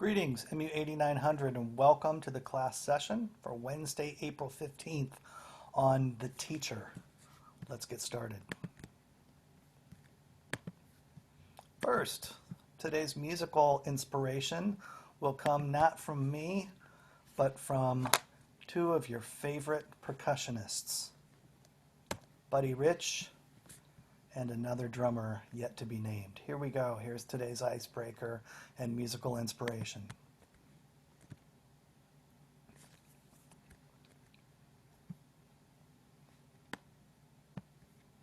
Greetings, MU8900, and welcome to the class session for Wednesday, April 15th on the teacher. Let's get started. First, today's musical inspiration will come not from me, but from two of your favorite percussionists, Buddy Rich and another drummer yet to be named. Here we go. Here's today's icebreaker and musical inspiration.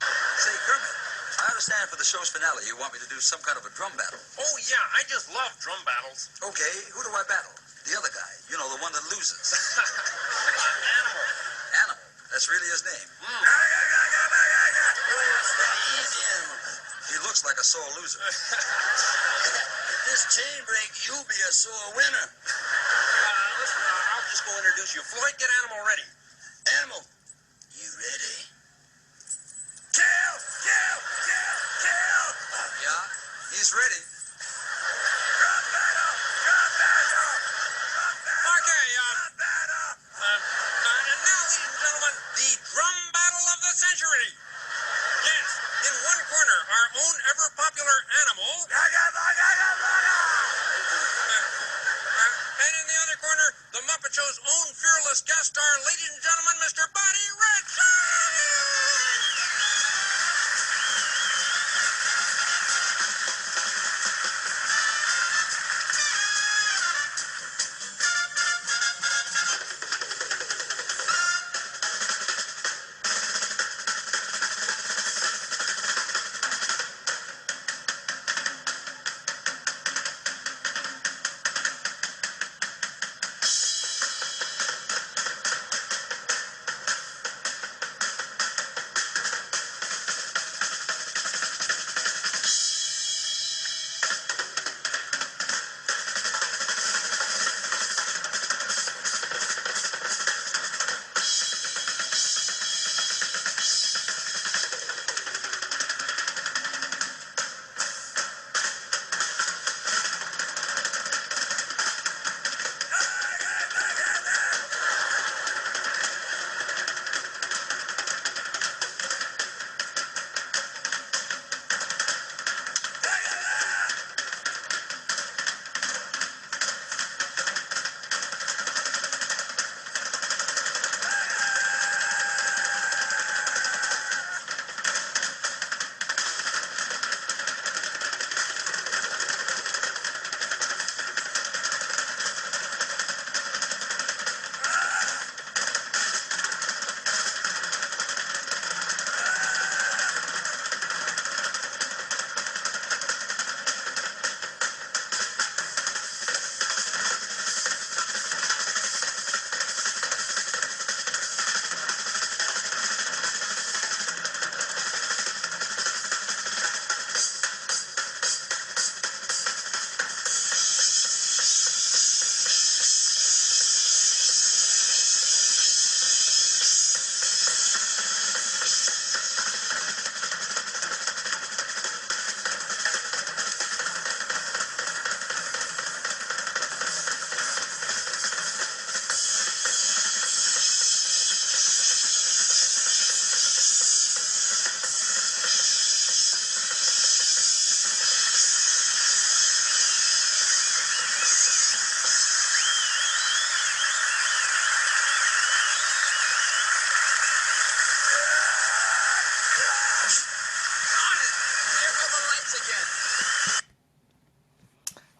Say, Kermit, I understand for the show's finale you want me to do some kind of a drum battle. Oh, yeah, I just love drum battles. Okay, who do I battle? The other guy, you know, the one that loses. Animal. Animal, that's really his name. Easy, Animal. He looks like a sore loser. If this chain break, you'll be a sore winner. Listen, I'll just go introduce you. Floyd, get Animal ready. Animal, you ready? Kill! Kill! Kill! Kill! Yeah, he's ready. Drum battle! Drum battle! Okay, and now, ladies and gentlemen, the drum battle of the century. Yes, in one corner, our own ever-popular Animal. And in the other corner, the Muppet Show's own fearless guest star, ladies and gentlemen, Mr. Buddy Rich.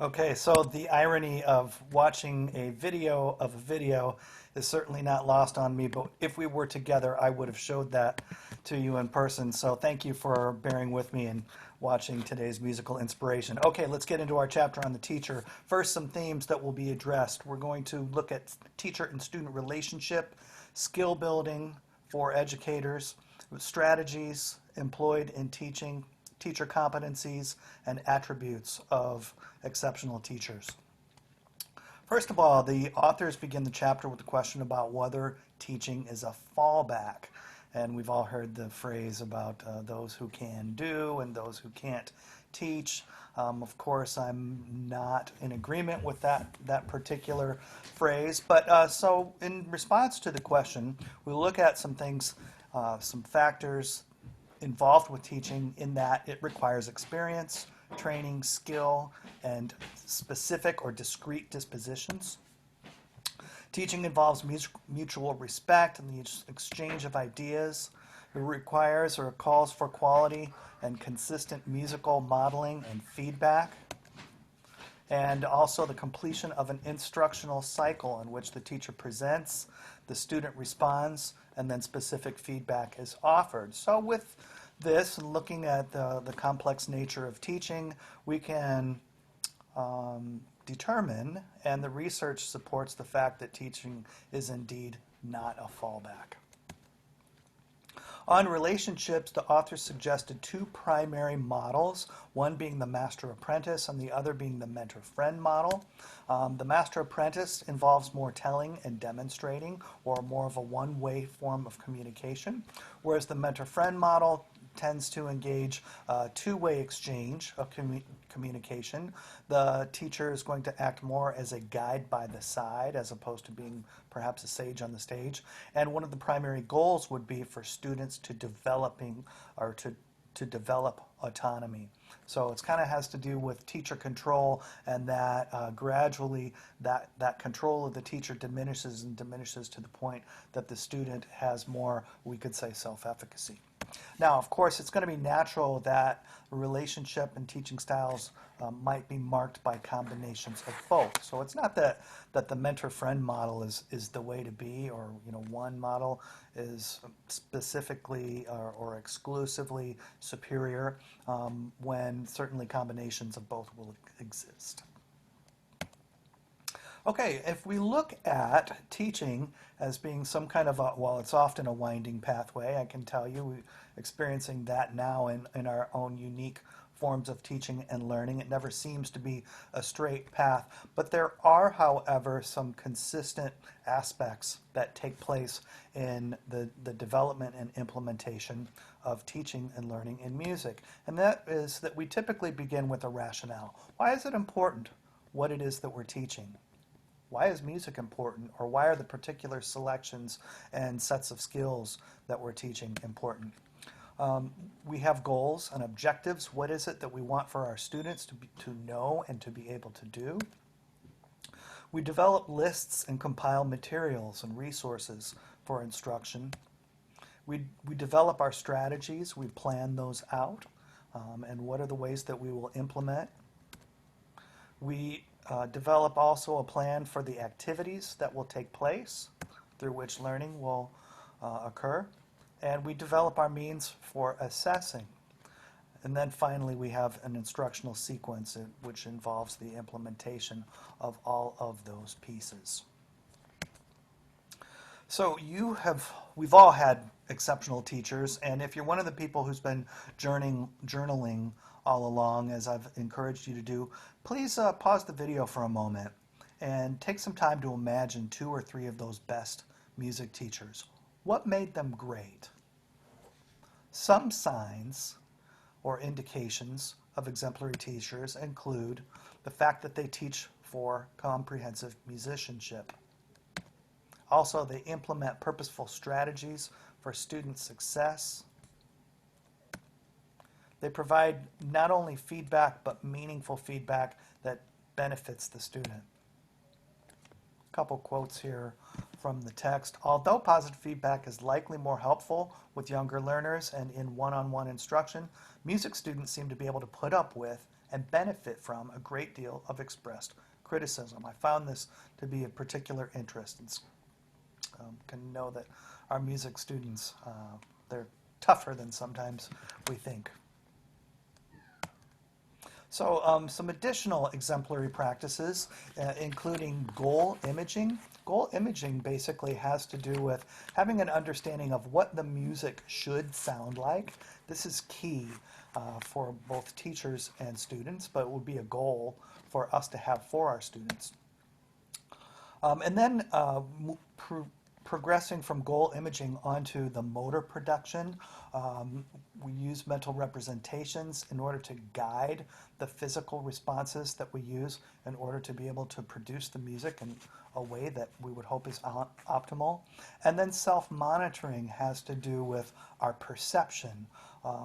Okay, so the irony of watching a video of a video is certainly not lost on me, but if we were together, I would have showed that to you in person. So thank you for bearing with me and watching today's musical inspiration. Okay, let's get into our chapter on the teacher. First, some themes that will be addressed. We're going to look at teacher and student relationship, skill building for educators, strategies employed in teaching, teacher competencies, and attributes of exceptional teachers. First of all, the authors begin the chapter with a question about whether teaching is a fallback. And we've all heard the phrase about those who can do and those who can't teach. Of course, I'm not in agreement with that particular phrase, but so in response to the question, we look at some things, some factors involved with teaching in that it requires experience, training, skill, and specific or discrete dispositions. Teaching involves mutual respect and the exchange of ideas. It requires or calls for quality and consistent musical modeling and feedback. And also the completion of an instructional cycle in which the teacher presents, the student responds, and then specific feedback is offered. So with this, and looking at the complex nature of teaching, we can determine, and the research supports the fact that teaching is indeed not a fallback. On relationships, the author suggested two primary models, one being the master-apprentice and the other being the mentor-friend model. The master-apprentice involves more telling and demonstrating, or more of a one-way form of communication, whereas the mentor-friend model tends to engage two-way exchange of communication. The teacher is going to act more as a guide by the side as opposed to being perhaps a sage on the stage. And one of the primary goals would be for students to develop autonomy. So it kind of has to do with teacher control, and that gradually that control of the teacher diminishes and diminishes to the point that the student has more, we could say, self-efficacy. Now, of course, it's going to be natural that relationship and teaching styles might be marked by combinations of both. So it's not that the mentor-friend model is the way to be, or one model is specifically or exclusively superior, when certainly combinations of both will exist. Okay, if we look at teaching as being some kind of well, it's often a winding pathway, I can tell you, we're experiencing that now in our own unique forms of teaching and learning. It never seems to be a straight path, but there are, however, some consistent aspects that take place in the development and implementation of teaching and learning in music. And that is that we typically begin with a rationale. Why is it important what it is that we're teaching? Why is music important, or why are the particular selections and sets of skills that we're teaching important? We have goals and objectives. What is it that we want for our students to know and to be able to do? We develop lists and compile materials and resources for instruction. We develop our strategies. We plan those out, and what are the ways that we will implement. We develop also a plan for the activities that will take place through which learning will occur, and we develop our means for assessing. And then finally we have an instructional sequence which involves the implementation of all of those pieces. So we've all had exceptional teachers, and if you're one of the people who's been journaling all along, as I've encouraged you to do, please pause the video for a moment and take some time to imagine 2 or 3 of those best music teachers. What made them great? Some signs or indications of exemplary teachers include the fact that they teach for comprehensive musicianship. Also, they implement purposeful strategies for student success. They provide not only feedback, but meaningful feedback that benefits the student. A couple quotes here from the text. Although positive feedback is likely more helpful with younger learners and in one-on-one instruction, music students seem to be able to put up with and benefit from a great deal of expressed criticism. I found this to be of particular interest, and can know that our music students, they're tougher than sometimes we think. So some additional exemplary practices, including goal imaging. Goal imaging basically has to do with having an understanding of what the music should sound like. This is key for both teachers and students, but it would be a goal for us to have for our students. And then progressing from goal imaging onto the motor production. We use mental representations in order to guide the physical responses that we use in order to be able to produce the music in a way that we would hope is optimal. And then self-monitoring has to do with our perception.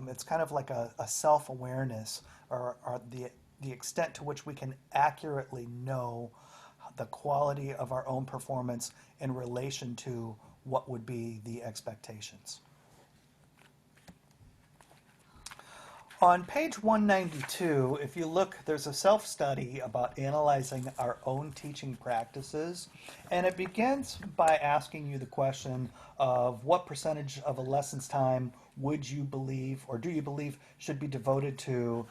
It's kind of like a self-awareness, or the extent to which we can accurately know the quality of our own performance in relation to what would be the expectations. On page 192, if you look, there's a self-study about analyzing our own teaching practices, and it begins by asking you the question of what percentage of a lesson's time would you believe, or do you believe, should be devoted to,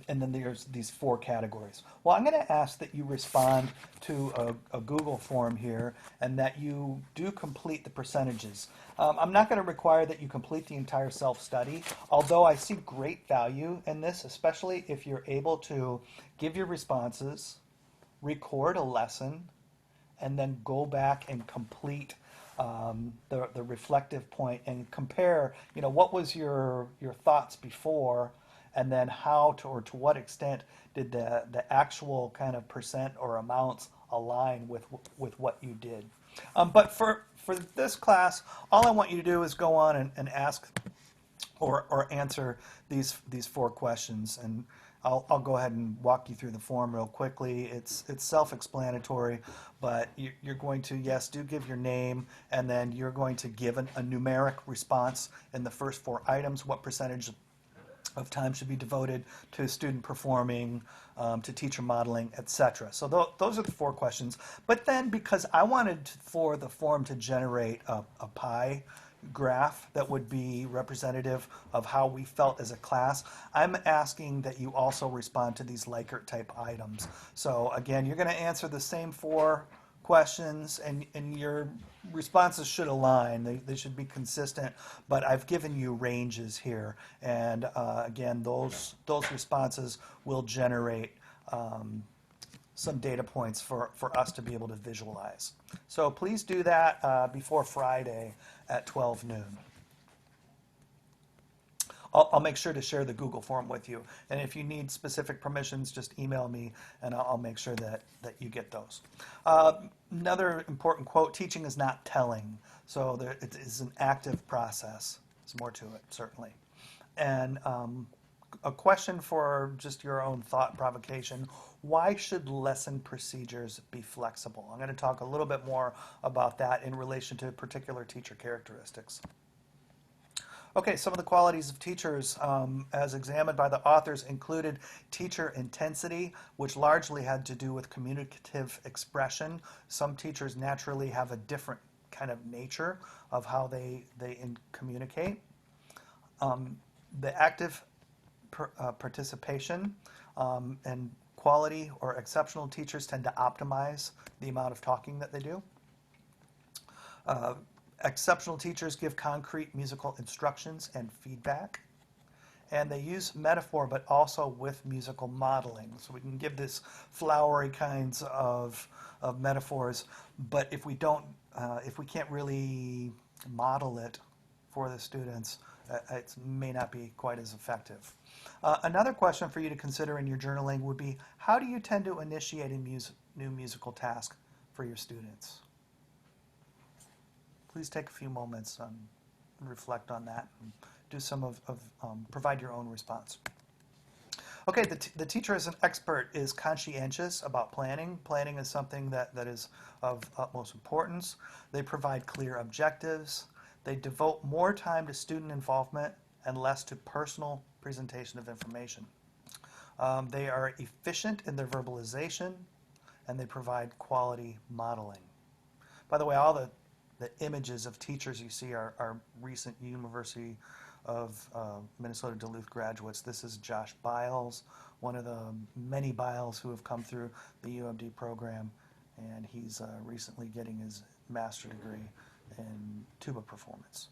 and then there's these 4 categories. Well, I'm going to ask that you respond to a Google form here, and that you do complete the percentages. I'm not going to require that you complete the entire self-study, although I see great value in this, especially if you're able to give your responses, record a lesson, and then go back and complete the reflective point and compare, what was your thoughts before, and then how to, or to what extent did the actual kind of percent or amounts align with what you did. But for this class, all I want you to do is go on and ask or answer these 4 questions, and I'll go ahead and walk you through the form real quickly. It's self-explanatory, but you're going to, yes, do give your name, and then you're going to give a numeric response in the first 4 items. What percentage of time should be devoted to student performing, to teacher modeling, etc. So those are the 4 questions. But then, because I wanted for the form to generate a pie graph that would be representative of how we felt as a class, I'm asking that you also respond to these Likert type items. So again, you're going to answer the same 4 questions, and your responses should align. They should be consistent, but I've given you ranges here, and again, those responses will generate some data points for us to be able to visualize. So please do that before Friday at 12 noon. I'll make sure to share the Google form with you, and if you need specific permissions, just email me, and I'll make sure that you get those. Another important quote: teaching is not telling, so it is an active process. There's more to it, certainly. And a question for just your own thought provocation: why should lesson procedures be flexible? I'm going to talk a little bit more about that in relation to particular teacher characteristics. Okay, some of the qualities of teachers as examined by the authors included teacher intensity, which largely had to do with communicative expression. Some teachers naturally have a different kind of nature of how they communicate. The active participation, and quality or exceptional teachers tend to optimize the amount of talking that they do. Exceptional teachers give concrete musical instructions and feedback, and they use metaphor but also with musical modeling. So we can give this flowery kinds of metaphors, but if we can't really model it for the students, it may not be quite as effective. Another question for you to consider in your journaling would be: how do you tend to initiate a new musical task for your students? Please take a few moments and reflect on that, and do some provide your own response. Okay, the teacher as an expert is conscientious about planning. Planning is something that is of utmost importance. They provide clear objectives. They devote more time to student involvement and less to personal presentation of information. They are efficient in their verbalization, and they provide quality modeling. By the way, all the images of teachers you see are recent University of Minnesota Duluth graduates. This is Josh Biles, one of the many Biles who have come through the UMD program, and he's recently getting his master's degree in tuba performance.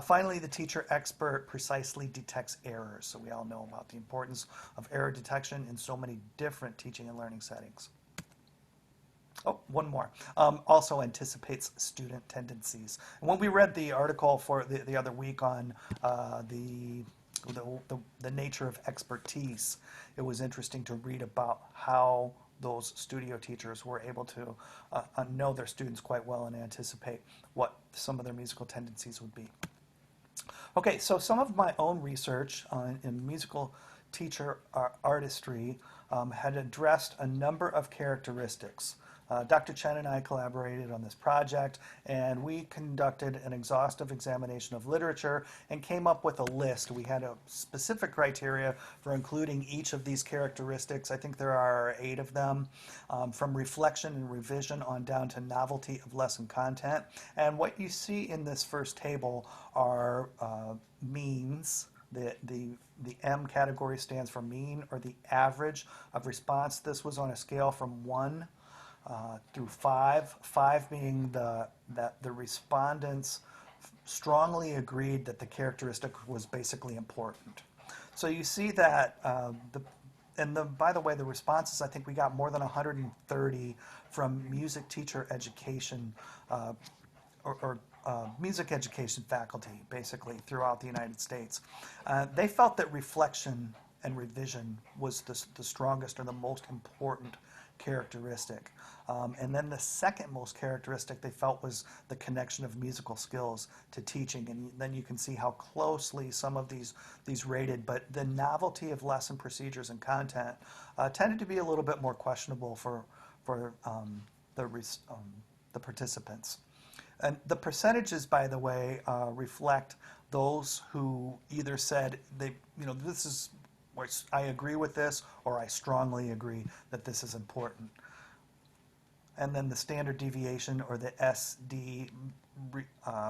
Finally, the teacher expert precisely detects errors. So we all know about the importance of error detection in so many different teaching and learning settings. Oh, one more. Also anticipates student tendencies. And when we read the article for the other week on the nature of expertise, it was interesting to read about how those studio teachers were able to know their students quite well and anticipate what some of their musical tendencies would be. Okay, so some of my own research in musical teacher artistry had addressed a number of characteristics. Dr. Chen and I collaborated on this project, and we conducted an exhaustive examination of literature and came up with a list. We had a specific criteria for including each of these characteristics. I think there are 8 of them, from reflection and revision on down to novelty of lesson content. And what you see in this first table are means. The M category stands for mean, or the average of response. This was on a scale from 1 through 5, 5 being that the respondents strongly agreed that the characteristic was basically important. So you see that, by the way, the responses, I think we got more than 130 from music teacher education or music education faculty, basically, throughout the United States. They felt that reflection and revision was the strongest or the most important characteristic. And then the second most characteristic they felt was the connection of musical skills to teaching. And then you can see how closely some of these rated, but the novelty of lesson procedures and content tended to be a little bit more questionable for the participants. And the percentages, by the way, reflect those who either said this is, I agree with this, or I strongly agree that this is important. And then the standard deviation, or the SD,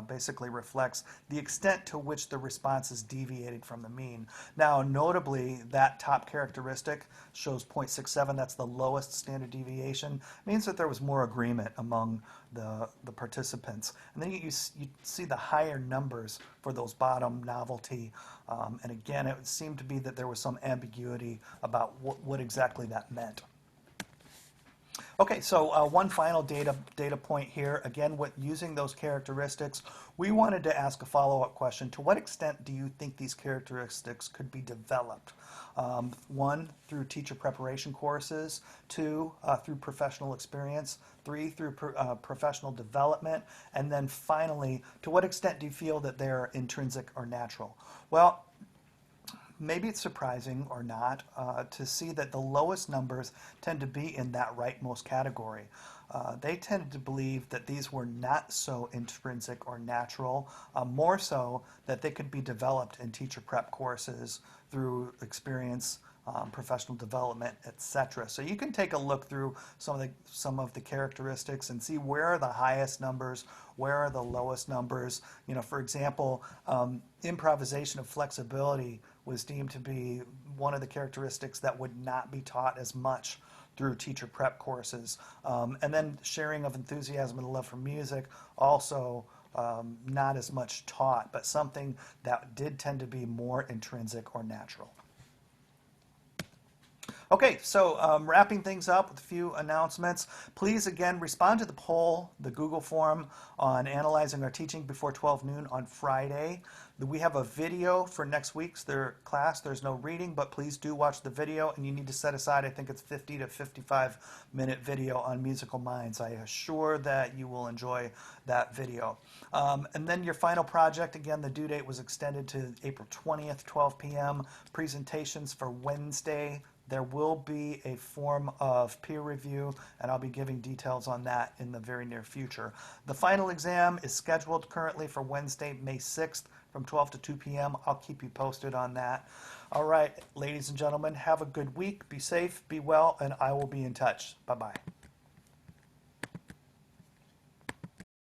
basically reflects the extent to which the responses deviated from the mean. Now, notably, that top characteristic shows 0.67. That's the lowest standard deviation. It means that there was more agreement among the participants. And then you see the higher numbers for those bottom, novelty. And again, it seemed to be that there was some ambiguity about what exactly that meant. Okay, so one final data point here. Again, using those characteristics, we wanted to ask a follow-up question. To what extent do you think these characteristics could be developed? 1, through teacher preparation courses. 2, through professional experience. 3, through professional development. And then finally, to what extent do you feel that they're intrinsic or natural? Well, maybe it's surprising or not to see that the lowest numbers tend to be in that rightmost category. They tended to believe that these were not so intrinsic or natural, more so that they could be developed in teacher prep courses through experience, professional development, etc. So you can take a look through some of the characteristics and see where are the highest numbers, where are the lowest numbers. For example, improvisation of flexibility was deemed to be one of the characteristics that would not be taught as much through teacher prep courses. And then sharing of enthusiasm and love for music, also not as much taught, but something that did tend to be more intrinsic or natural. Okay, so wrapping things up with a few announcements. Please, again, respond to the poll, the Google form, on analyzing our teaching before 12 noon on Friday. We have a video for next week's class. There's no reading, but please do watch the video, and you need to set aside, I think it's 50 to 55-minute video on musical minds. I assure that you will enjoy that video. And then your final project, again, the due date was extended to April 20th, 12 p.m. Presentations for Wednesday. There will be a form of peer review, and I'll be giving details on that in the very near future. The final exam is scheduled currently for Wednesday, May 6th from 12 to 2 p.m. I'll keep you posted on that. All right, ladies and gentlemen, have a good week. Be safe, be well, and I will be in touch. Bye-bye.